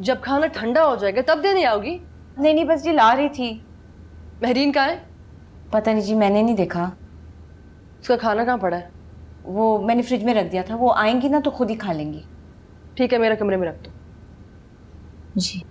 जब खाना ठंडा हो जाएगा तब देने आओगी? नहीं नहीं, बस ये ला रही थी। महरीन कहाँ है? पता नहीं जी, मैंने नहीं देखा। उसका खाना कहाँ पड़ा है? वो मैंने फ्रिज में रख दिया था, वो आएंगी ना तो खुद ही खा लेंगी। ठीक है, मेरे कमरे में रख दो। जी।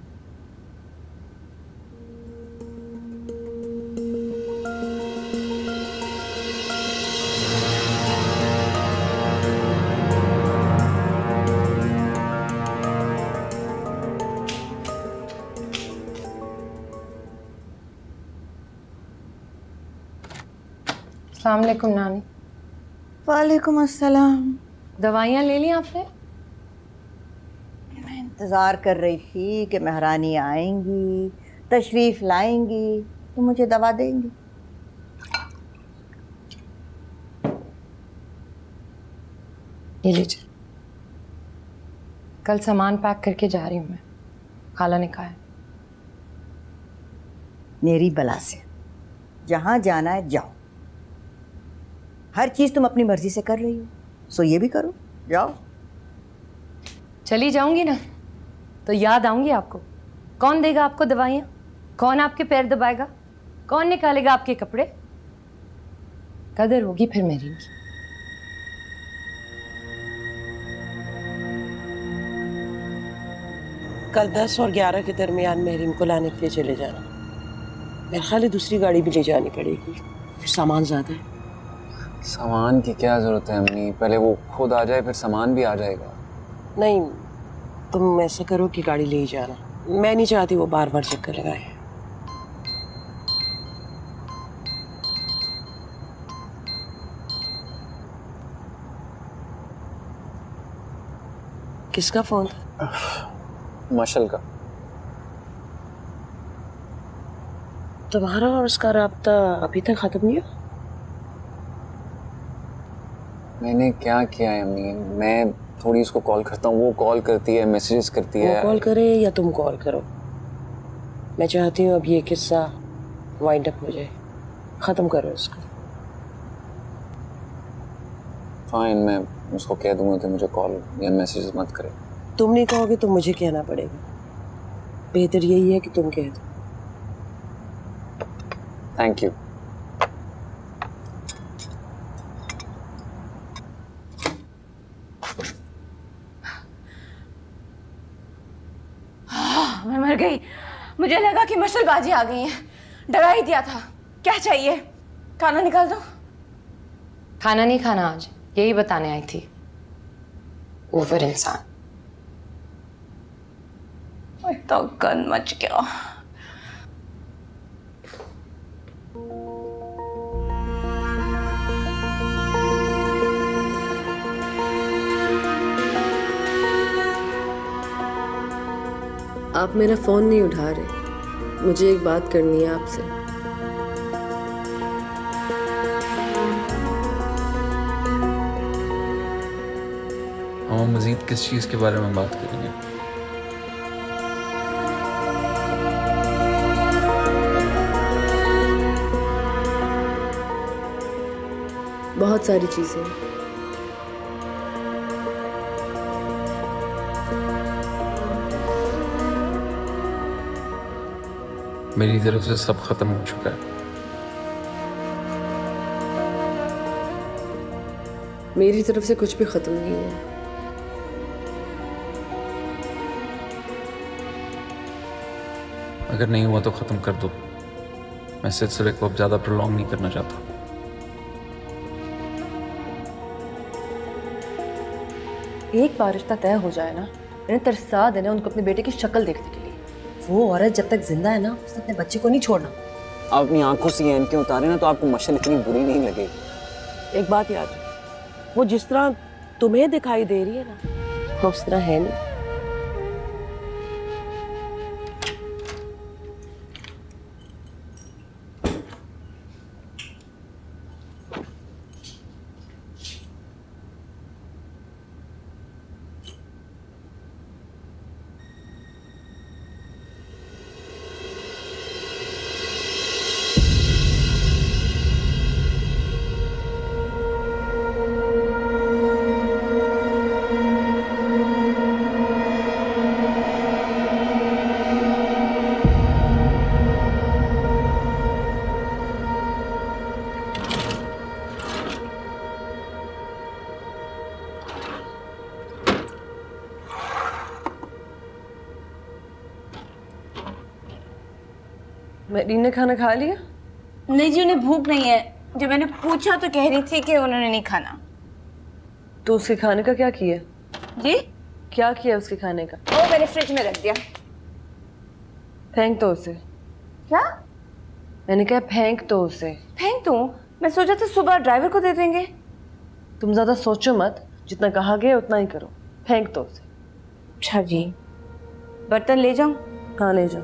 अस्सलाम वालेकुम नानी। वालेकुम अस्सलाम। दवाइयाँ ले ली आपने? मैं इंतज़ार कर रही थी कि महारानी आएंगी, तशरीफ़ लाएंगी तो मुझे दवा देंगी। ये लीजिए। कल सामान पैक करके जा रही हूँ मैं, खाला ने कहा है। मेरी बला से जहाँ जाना है जाओ। हर चीज़ तुम अपनी मर्जी से कर रही हो, सो ये भी करो, जाओ। चली जाऊंगी ना तो याद आऊंगी आपको। कौन देगा आपको दवाइयाँ? कौन आपके पैर दबाएगा? कौन निकालेगा आपके कपड़े? कदर होगी फिर मेरी इनकी। कल 10 और 11 के दरमियान महरीम को लाने के लिए चले जाना। मेरे ख्याल है दूसरी गाड़ी भी ले जानी पड़ेगी, सामान ज़्यादा है। सामान की क्या ज़रूरत है अम्मी? पहले वो खुद आ जाए फिर सामान भी आ जाएगा। नहीं, तुम ऐसा करो कि गाड़ी ले ही जाना। मैं नहीं चाहती वो बार बार चक्कर लगाए। किसका फोन था? मशल का। तुम्हारा और उसका राब्ता अभी तक खत्म नहीं हुआ? मैंने क्या किया है अम्मी? मैं थोड़ी उसको कॉल करता हूँ, वो कॉल करती है, मैसेजेस करती है। वो कॉल करे या तुम कॉल करो, मैं चाहती हूँ अब ये किस्सा वाइंड अप हो जाए, ख़त्म करो इसको। फाइन, मैं उसको कह दूंगा कि मुझे कॉल या मैसेजेस मत करे। तुम नहीं कहोगे तो मुझे कहना पड़ेगा। बेहतर यही है कि तुम कह दो। Thank you. मैं मर गई। मुझे लगा कि मशलबाजी आ गई है, डरा ही दिया था। क्या चाहिए? खाना निकाल दो। खाना नहीं खाना आज, यही बताने आई थी। ओवर इंसान। तो गन मच गया। आप मेरा फोन नहीं उठा रहे, मुझे एक बात करनी है आपसे। हम मज़ीद किस चीज़ के बारे में बात करेंगे? बहुत सारी चीजें। मेरी तरफ से सब खत्म हो चुका है। मेरी तरफ से कुछ भी खत्म नहीं हुआ। अगर नहीं हुआ तो ख़त्म कर दो। मैं सिलसिले को अब ज़्यादा प्रोलॉन्ग नहीं करना चाहता। एक बार रिश्ता तय हो जाए ना, मैंने तरसा देना उनको अपने बेटे की शक्ल देखने के लिए। वो औरत जब तक जिंदा है ना, उसने अपने बच्चे को नहीं छोड़ना। आप अपनी आंखों से ये इनके उतारे ना तो आपको मशल इतनी बुरी नहीं लगेगी। एक बात याद रखो, वो जिस तरह तुम्हें दिखाई दे रही है ना, वो उस तरह है नहीं। मेरीन ने खाना खा लिया? नहीं जी, उन्हें भूख नहीं है। जब मैंने पूछा तो कह रही थी कि उन्होंने नहीं खाना। तो उसके खाने का क्या किया? जी? क्या किया उसके खाने का? वो मैंने फ्रिज में रख दिया। फेंक दो उसे। क्या? मैंने कहा फेंक दो उसे। फेंक दूँ? मैं सोचा था सुबह ड्राइवर को दे देंगे। तुम ज़्यादा सोचो मत, जितना कहा गया उतना ही करो। फेंक दो उसे। अच्छा जी। बर्तन ले जाऊँ? हाँ ले जाओ।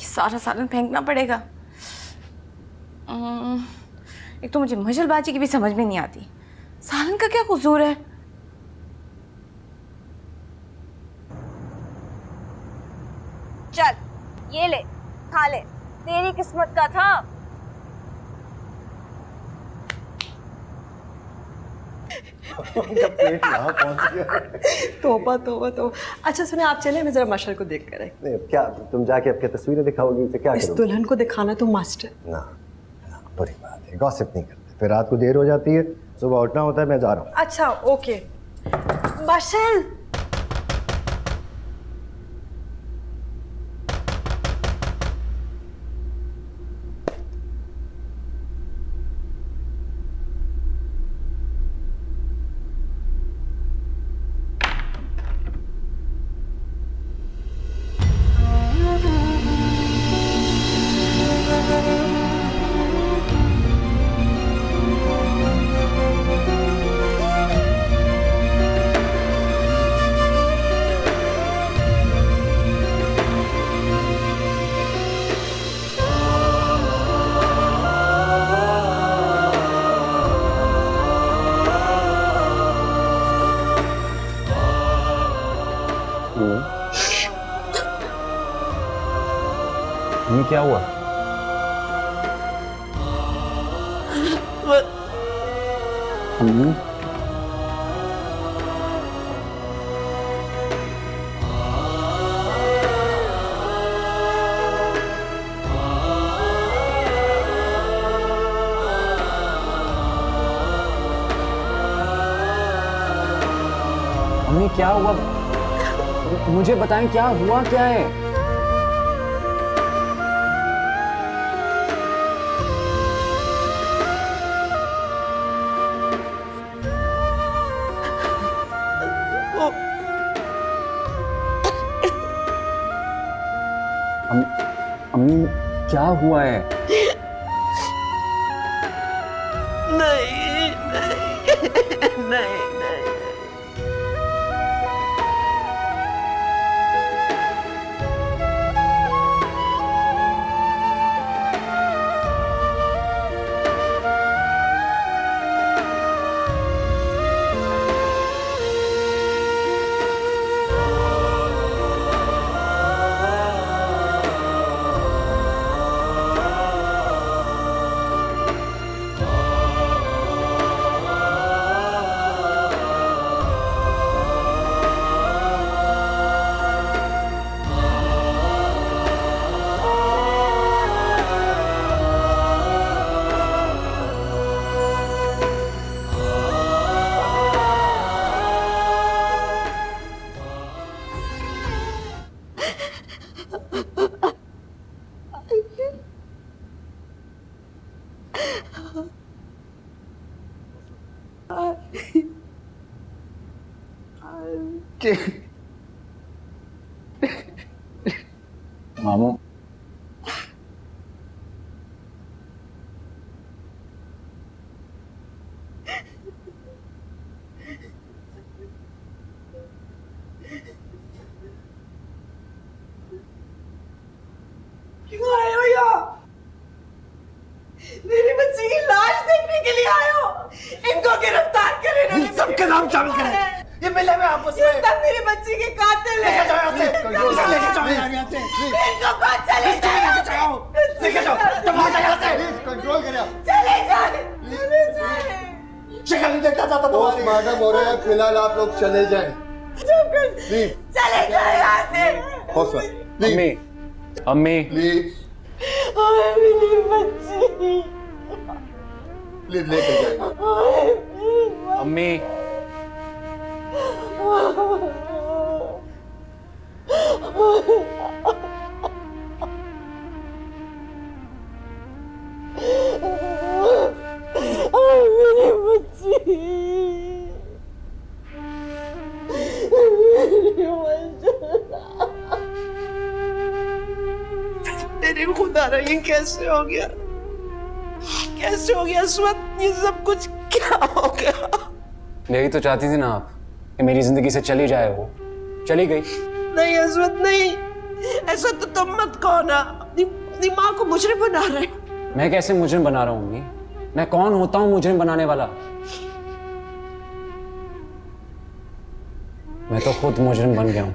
सारा सालन फेंकना पड़ेगा। एक तो मुझे मशलबाजी की भी समझ में नहीं आती। सालन का क्या कसूर है? चल ये ले, खा ले, तेरी किस्मत का था। प्लेट यहाँ पहुँच गया। तोबा तोबा तोबा। अच्छा सुने, आप चले, मैं जरा मशर को देख कर आई। नहीं क्या तुम जाके अब क्या तस्वीरें दिखाओगी? उसे क्या इस करोगे? दुल्हन को दिखाना तो मस्ट है। ना ना, बुरी बात है, गॉसिप नहीं करते, फिर रात को देर हो जाती है, सुबह उठना होता है। मैं जा रहा हूँ। अच्छा ओके। मशल ये क्या हुआ? अम्मी क्या हुआ? मुझे बताएं क्या हुआ, क्या है? क्या हुआ है? नहीं नहीं नहीं नहीं। मामू, क्यों आए हो यहाँ? मेरी बच्ची की लाश देखने के लिए आए हो? इनको गिरफ्तार करें, इन्होंने सबके नाम शामिल करें। ये मिले हुए आपस ये में। सब मेरी बच्ची के कातिल हैं। लेके जाओ यहाँ से। लेके जाओ यहाँ से। इनको कौन चले जाए? लेके जाओ। तमाशा यहाँ से। कंट्रोल करें। चले जाए, चले जाए। शक्ल नहीं देखना चाहता तुम्हारी। पोस्टमार्टम हो रहा है, फिलहाल आप लोग चले जाएं। प्लीज चले जाए यहाँ से। अम्मी, अम्मी, प्लीज ओए मेरी बच्ची, प्लीज लेके जाएं। ओए मेरी अम्मी, मेरे खुदा रहा, ये कैसे हो गया? कैसे हो गया अस्वत? ये सब कुछ क्या हो गया? यही तो चाहती थी ना आप कि मेरी जिंदगी से चली जाए। वो चली गई। नहीं अस्वत, नहीं, ऐसा तो तुम मत कहो ना। अपनी माँ को मुजरिम बना रहे। मैं कैसे मुजरिम बना रहा हूँ अम्मी? मैं कौन होता हूँ मुजरिम बनाने वाला? मैं तो खुद मुजरिम बन गया हूँ।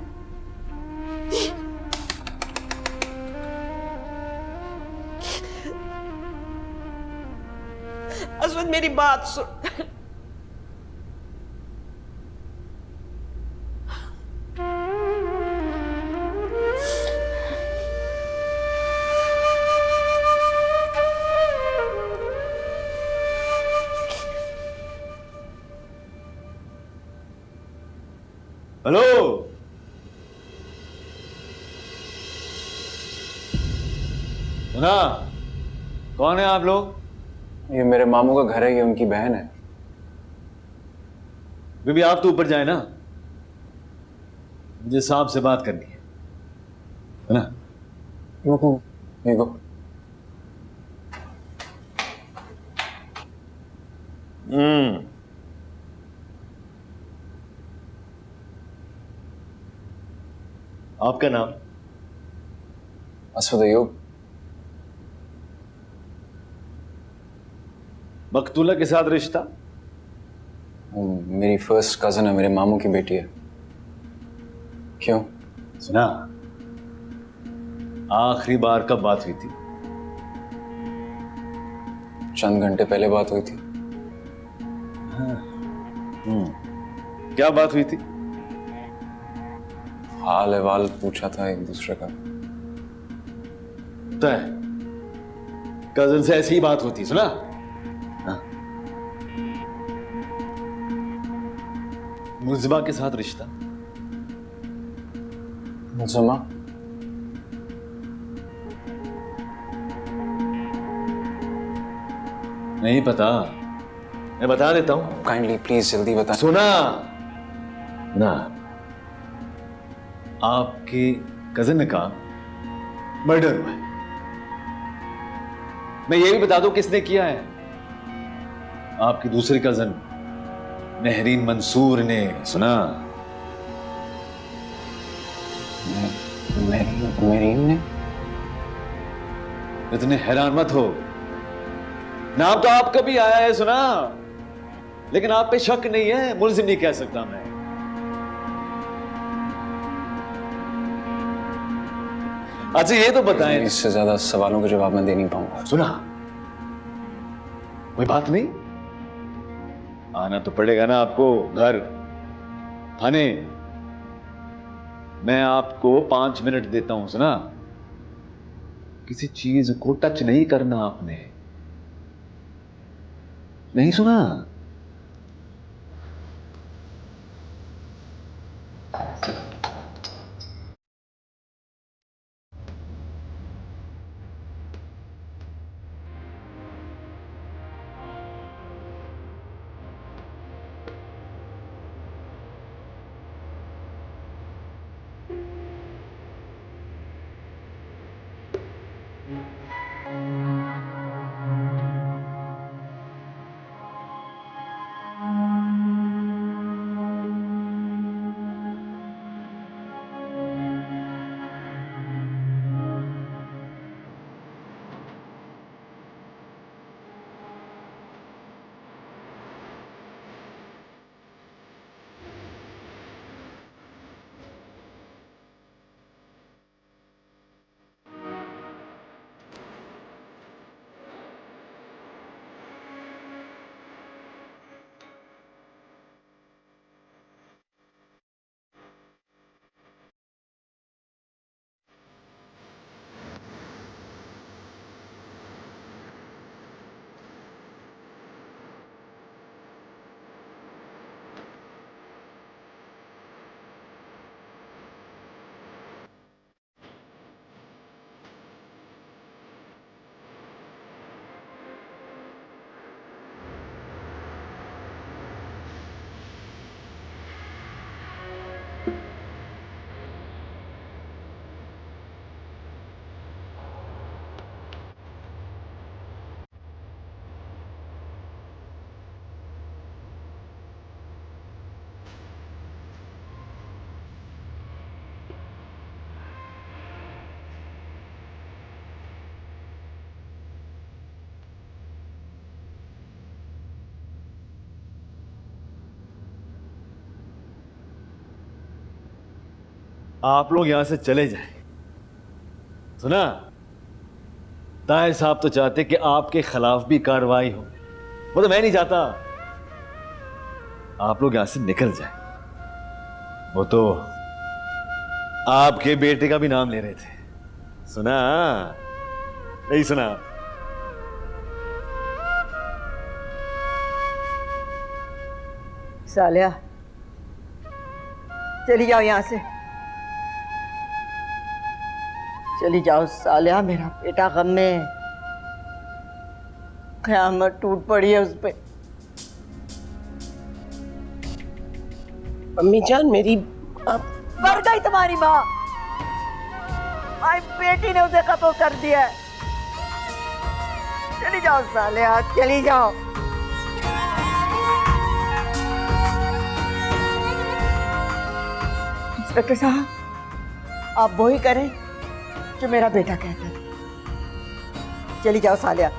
अस्वत मेरी बात सुन। हेलो, सुना? कौन है आप लोग? ये मेरे मामू का घर है, ये उनकी बहन है। बेबी आप तो ऊपर जाए ना, मुझे साहब से बात करनी है ना? ये गो। आपका नाम? असद अयूब। मकतूला के साथ रिश्ता? मेरी फर्स्ट कजन है, मेरे मामू की बेटी है। क्यों? सुना, आखिरी बार कब बात हुई थी? चंद घंटे पहले बात हुई थी। क्या बात हुई थी? हाल अहवाल पूछा था एक दूसरे का। तय कजन से ऐसी ही बात होती, सुना? हाँ। मुल्जिमा के साथ रिश्ता? मुल्जिमा? नहीं पता, मैं बता देता हूं। काइंडली प्लीज जल्दी बता। सुना ना, आपके कजिन का मर्डर हुआ है। मैं ये भी बता दूं किसने किया है। आपकी दूसरी कजन महरीन मंसूर ने। सुना? महरीन ने? इतने हैरान मत हो, नाम तो आपका भी आया है, सुना, लेकिन आप पे शक नहीं है, मुल्जिम नहीं कह सकता मैं। अच्छा ये तो बताएं, इससे ज्यादा सवालों के जवाब मैं दे नहीं पाऊंगा। सुना, कोई बात नहीं, आना तो पड़ेगा ना आपको घर, थाने। मैं आपको 5 मिनट देता हूं, सुना? किसी चीज को टच नहीं करना आपने, नहीं सुना? आप लोग यहां से चले जाएं, सुना? ताहिर साहब तो चाहते कि आपके खिलाफ भी कार्रवाई हो, वो तो मैं नहीं चाहता। आप लोग यहां से निकल जाएं। वो तो आपके बेटे का भी नाम ले रहे थे, सुना? नहीं सुना? सालिया, चली जाओ यहां से, चली जाओ सालिया। मेरा बेटा गम में है, क़यामत टूट पड़ी है उस पे। अम्मी जान मेरी, आप मर गई तुम्हारी माँ, हमारी बेटी ने उसे कत्ल कर दिया है। चली जाओ सालिया, चली जाओ। इंस्पेक्टर साहब, आप वो ही करें जो मेरा बेटा कहता है। चली जाओ सालिया।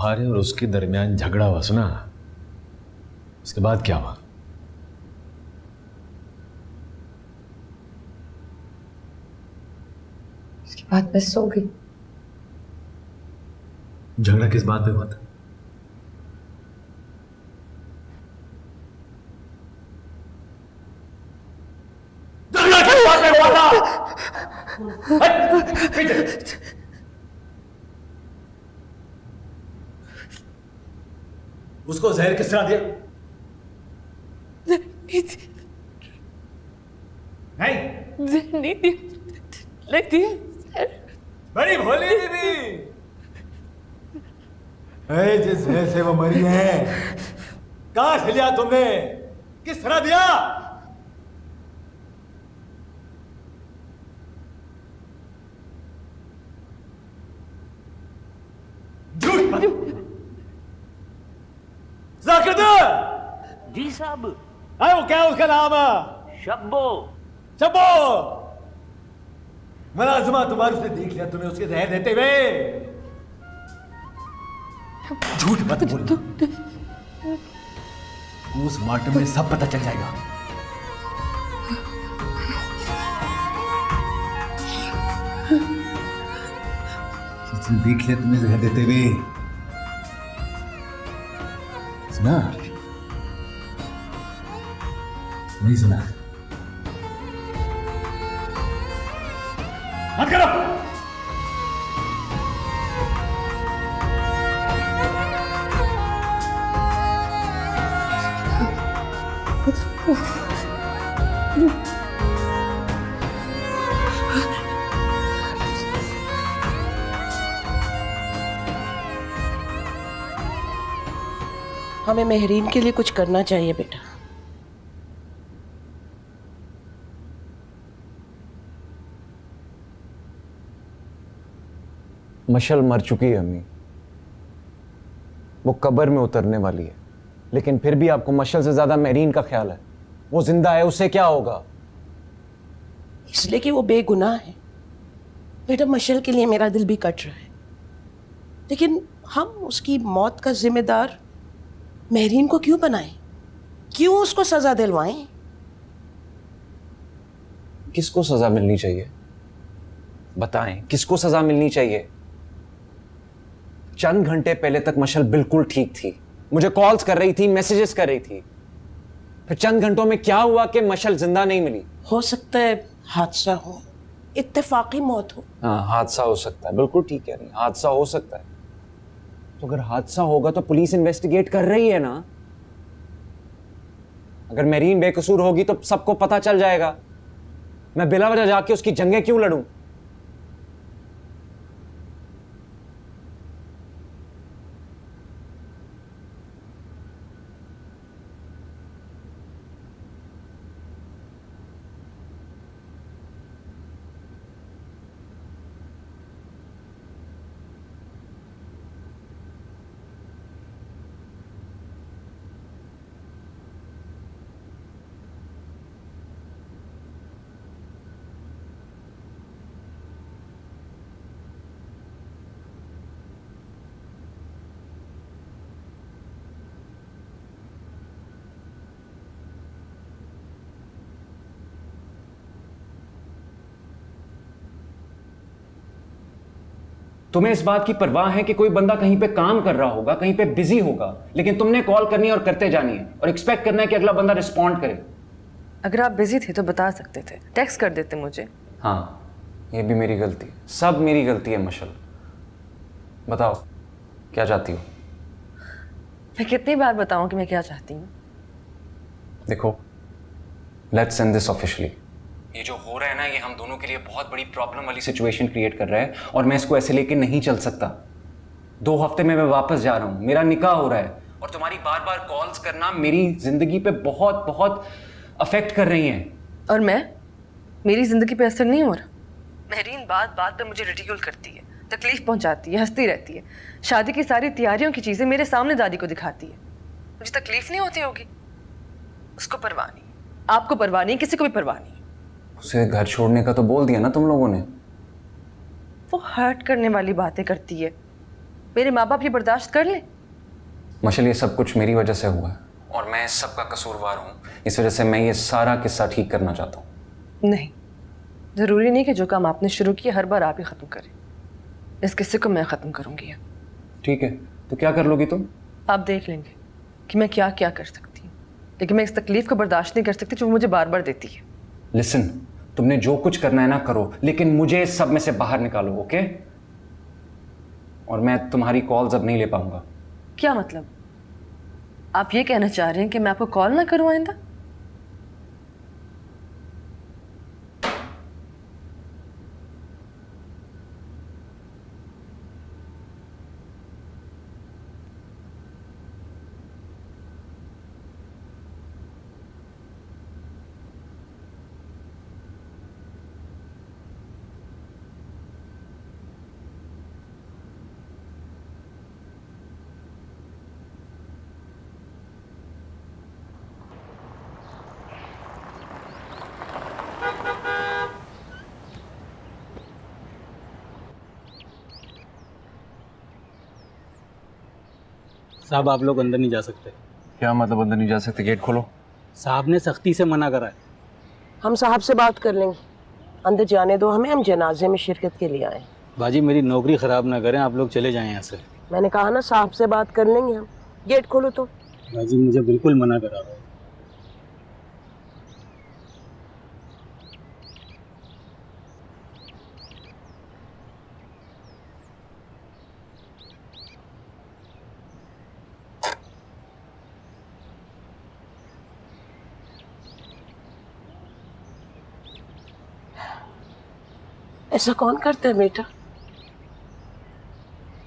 तुम्हारे और उसके दरमियान झगड़ा हुआ सुना, उसके बाद क्या हुआ? उसके बाद मैं सो गई। झगड़ा किस बात पे हुआ था? झगड़ा किस बात पे हुआ था? उसको जहर किस तरह दिया? नहीं लग दिया बड़ी भोली दीदी, जिस जहर से वो मरी है कहां से लिया तुमने, किस तरह दिया? झूठ मत। जी साहब। आए वो क्या उसका नाम है? शब्बो। शब्बो, मुलाजिमा तुम्हारे उसने देख लिया तुम्हें उसके जहर देते हुए। झूठ मत बोलो, पोस्टमार्टम में सब पता चल जाएगा। उसने देख लिया तुम्हें जहर देते हुए। सुना? नहीं सुना? मत करो। हमें मेहरीन के लिए कुछ करना चाहिए बेटा। मशल मर चुकी है अम्मी, वो कब्र में उतरने वाली है, लेकिन फिर भी आपको मशल से ज्यादा मेहरीन का ख्याल है। वो जिंदा है, उससे क्या होगा? इसलिए कि वो बेगुनाह है बेटा। मशल के लिए मेरा दिल भी कट रहा है, लेकिन हम उसकी मौत का जिम्मेदार मेहरीन को क्यों बनाएं? क्यों उसको सजा दिलवाएं? किसको सजा मिलनी चाहिए बताएं, किसको सजा मिलनी चाहिए? चंद घंटे पहले तक मशल बिल्कुल ठीक थी, मुझे कॉल्स कर रही थी, मैसेजेस कर रही थी। फिर चंद घंटों में क्या हुआ कि मशल जिंदा नहीं मिली? हो सकता है हादसा हो, इत्तेफाकी मौत हो। हाँ, हादसा हो सकता है, बिल्कुल ठीक है, नहीं हादसा हो सकता है। तो अगर हादसा होगा तो पुलिस इन्वेस्टिगेट कर रही है ना। अगर मेहरीन बेकसूर होगी तो सबको पता चल जाएगा। मैं बिला वजह जाके उसकी जंगें क्यों लड़ूं? तुम्हें इस बात की परवाह है कि कोई बंदा कहीं पे काम कर रहा होगा, कहीं पे बिजी होगा, लेकिन तुमने कॉल करनी है और करते जानी है और एक्सपेक्ट करना है कि अगला बंदा रिस्पॉन्ड करे। अगर आप बिजी थे तो बता सकते थे, टेक्स्ट कर देते मुझे। हाँ, ये भी मेरी गलती है, सब मेरी गलती है। मशल, बताओ क्या चाहती हो? मैं कितनी बार बताऊं कि मैं क्या चाहती हूँ? देखो, लेट्स एंड दिस ऑफिशियली। ये जो हो रहा है ना, ये हम दोनों के लिए बहुत बड़ी प्रॉब्लम वाली सिचुएशन क्रिएट कर रहा है और मैं इसको ऐसे लेके नहीं चल सकता। 2 हफ्ते में मैं वापस जा रहा हूँ, मेरा निकाह हो रहा है और तुम्हारी बार बार कॉल्स करना मेरी जिंदगी पे बहुत बहुत अफेक्ट कर रही हैं। और मेरी जिंदगी पे असर नहीं हो रहा। मेहरीन बात बात पे मुझे रिडिक्यूल करती है, तकलीफ पहुंचाती है, हंसती रहती है। शादी की सारी तैयारियों की चीजें मेरे सामने दादी को दिखाती है। मुझे तकलीफ नहीं होती होगी? उसको परवाह नहीं, आपको परवाह नहीं, किसी को भी परवाह नहीं। उसे घर छोड़ने का तो बोल दिया ना तुम लोगों ने। वो हर्ट करने वाली बातें करती है, मेरे माँ बाप ये बर्दाश्त कर ले? मशल, ये सब कुछ मेरी वजह से हुआ है और मैं इस सब का कसूरवार हूँ। इस वजह से मैं ये सारा किस्सा ठीक करना चाहता हूँ। नहीं, ज़रूरी नहीं कि जो काम आपने शुरू किया हर बार आप ही ख़त्म करें। इस किस्से को मैं ख़त्म करूँगी। ठीक है, तो क्या कर लोगी तुम? आप देख लेंगे कि मैं क्या क्या कर सकती हूँ, लेकिन मैं इस तकलीफ़ को बर्दाश्त नहीं कर सकती जो मुझे बार बार देती है। लिसन, तुमने जो कुछ करना है ना करो, लेकिन मुझे इस सब में से बाहर निकालो, ओके? और मैं तुम्हारी कॉल्स अब नहीं ले पाऊंगा। क्या मतलब? आप ये कहना चाह रहे हैं कि मैं आपको कॉल ना करूं आइंदा? साहब आप लोग अंदर नहीं जा सकते। क्या मतलब अंदर नहीं जा सकते? गेट खोलो। साहब ने सख्ती से मना करा है। हम साहब से बात कर लेंगे, अंदर जाने दो हमें, हम जनाजे में शिरकत के लिए आए। बाजी मेरी नौकरी ख़राब ना करें, आप लोग चले जाएं यहाँ से। मैंने कहा ना साहब से बात कर लेंगे हम। गेट खोलो तो। बाजी मुझे बिल्कुल मना करा रहा है। ऐसा कौन करता है बेटा?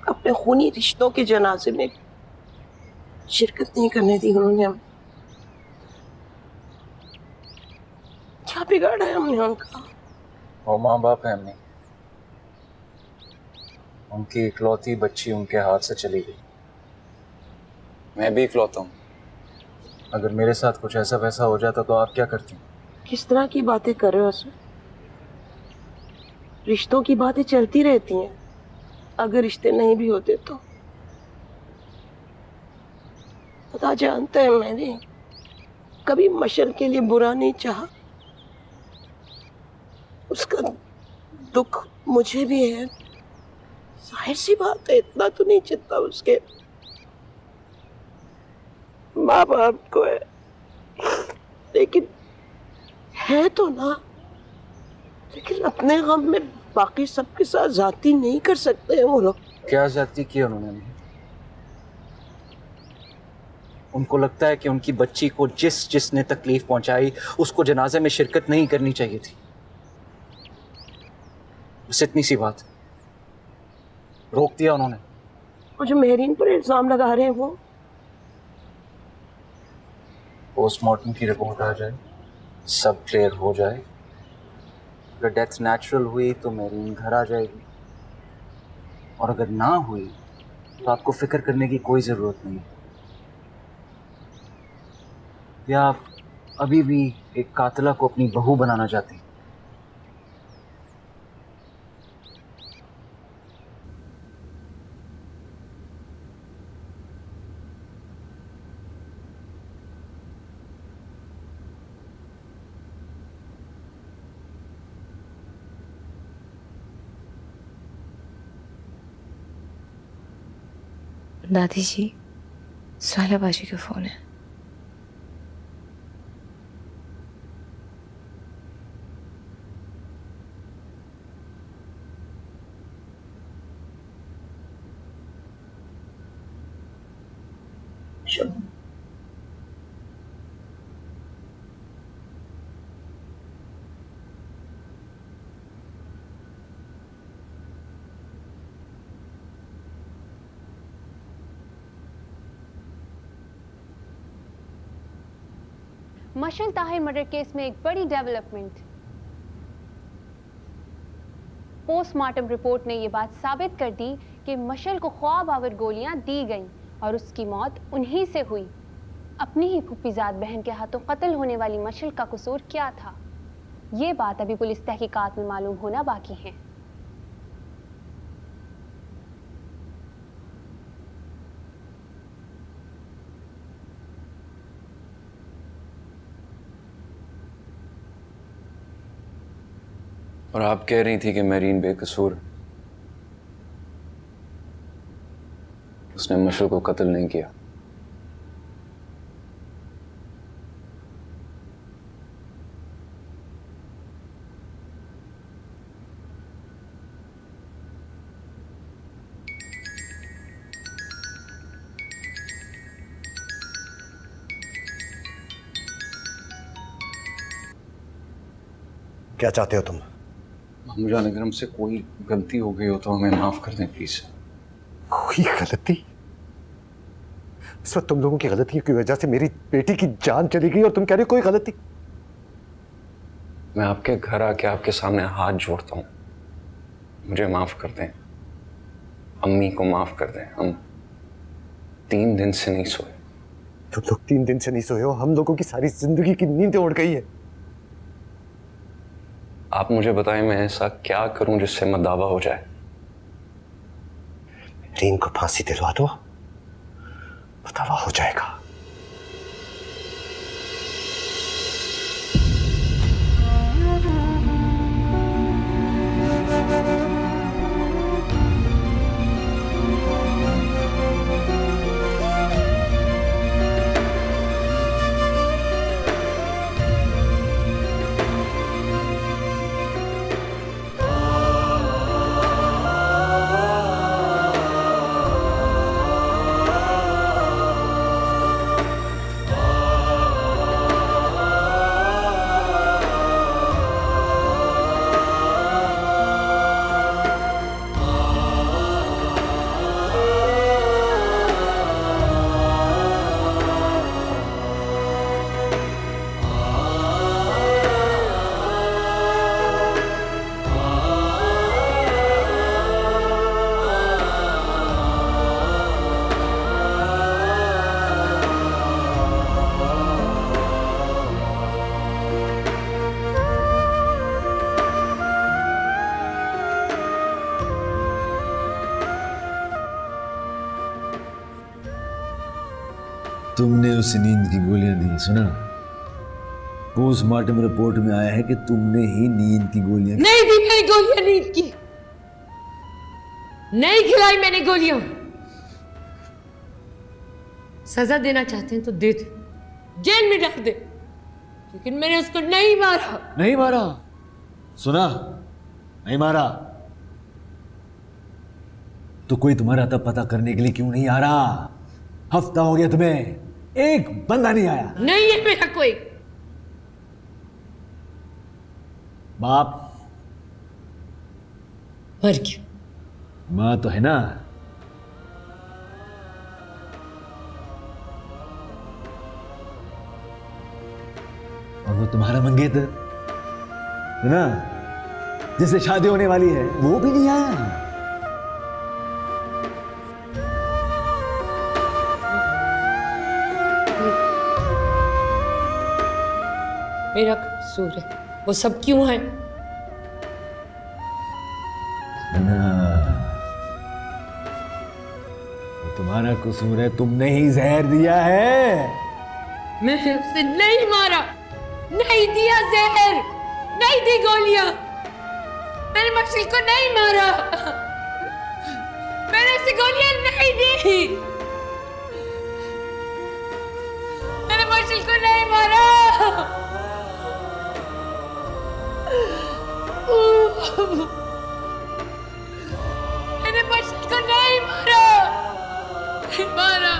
अपने खूनी रिश्तों के जनाजे में शिरकत नहीं करने दी उन्होंने हमें। क्या बिगाड़ा है हमने उनका? वो माँ बाप है हमने, उनकी इकलौती बच्ची उनके हाथ से चली गई। मैं भी इकलौता हूँ। अगर मेरे साथ कुछ ऐसा वैसा हो जाता तो आप क्या करती? किस तरह की बातें कर रहे हो असद? रिश्तों की बातें चलती रहती हैं, अगर रिश्ते नहीं भी होते तो। खुदा जानता है मैंने कभी मशल के लिए बुरा नहीं चाहा। उसका दुख मुझे भी है, जाहिर सी बात है, इतना तो नहीं चिंता उसके माँ बाप को है, लेकिन है तो ना। लेकिन अपने गम में बाकी सबके साथ जाती नहीं कर सकते हैं वो लोग। क्या जाती की उन्होंने? उनको लगता है कि उनकी बच्ची को जिसने तकलीफ पहुंचाई उसको जनाजे में शिरकत नहीं करनी चाहिए थी। बस इतनी सी बात, रोक दिया उन्होंने। और जो मेहरीन पर इल्जाम लगा रहे हैं वो पोस्टमार्टम की रिपोर्ट आ जाए, सब क्लियर हो जाए, अगर डेथ नेचुरल हुई तो मेरीन घर आ जाएगी, और अगर ना हुई तो आपको फिक्र करने की कोई ज़रूरत नहीं। या आप अभी भी एक कातिला को अपनी बहू बनाना चाहती हैं? दादी जी, सुहेला बाजी का फ़ोन है। मशल ताहिर मर्डर केस में एक बड़ी डेवलपमेंट। पोस्टमार्टम रिपोर्ट ने यह बात साबित कर दी कि मशल को ख्वाब आवर गोलियां दी गईं और उसकी मौत उन्हीं से हुई। अपनी ही फुप्पीजाद बहन के हाथों कत्ल होने वाली मशल का कसूर क्या था, ये बात अभी पुलिस तहकीकात में मालूम होना बाकी है। और आप कह रही थी कि मेरीन बेकसूर, उसने मशल को कत्ल नहीं किया। क्या चाहते हो तुम? अम्मीजान, अगर हमसे कोई गलती हो गई हो तो हमें माफ कर दें प्लीज। कोई गलती? इस वक्त तुम लोगों की गलती की वजह से मेरी बेटी की जान चली गई और तुम कह रहे हो कोई गलती? मैं आपके घर आके आपके सामने हाथ जोड़ता हूँ, मुझे माफ कर दें, अम्मी को माफ कर दें। हम 3 दिन से नहीं सोए। तुम लोग 3 दिन से नहीं सोए हो, हम लोगों की सारी जिंदगी की नींद उड़ गई है। आप मुझे बताएं, मैं ऐसा क्या करूं जिससे मदावा हो जाए? रीन को फांसी दिलवा दो, मदावा हो जाएगा। तुमने उस नींद की गोलियां दी, सुना? पोस्टमार्टम रिपोर्ट में आया है कि तुमने ही नींद की गोलियां नहीं दी मैंने गोलियां, नींद की नहीं खिलाई मैंने गोलियां। सजा देना चाहते हैं तो दे दे, जेल में डाल दे, लेकिन मैंने उसको नहीं मारा। नहीं मारा? सुना, नहीं मारा तो कोई तुम्हारा तब पता करने के लिए क्यों नहीं आ रहा? हफ्ता हो गया तुम्हें, एक बंदा नहीं आया। नहीं है मेरा कोई बाप। मर गया। मां तो है ना? और वो तुम्हारा मंगेतर है ना, जिससे शादी होने वाली है, वो भी नहीं आया। मेरा कसूर है, वो सब क्यों है? ना, वो तुम्हारा कसूर है, तुमने ही जहर दिया है। मैंने उसे नहीं मारा, नहीं दिया जहर, नहीं दी गोलियां, मैंने मशील को नहीं मारा, मैंने उसे गोलियां नहीं दी, मैंने मशील को नहीं मारा। मैंने मशील को नहीं मारा, नहीं मारा।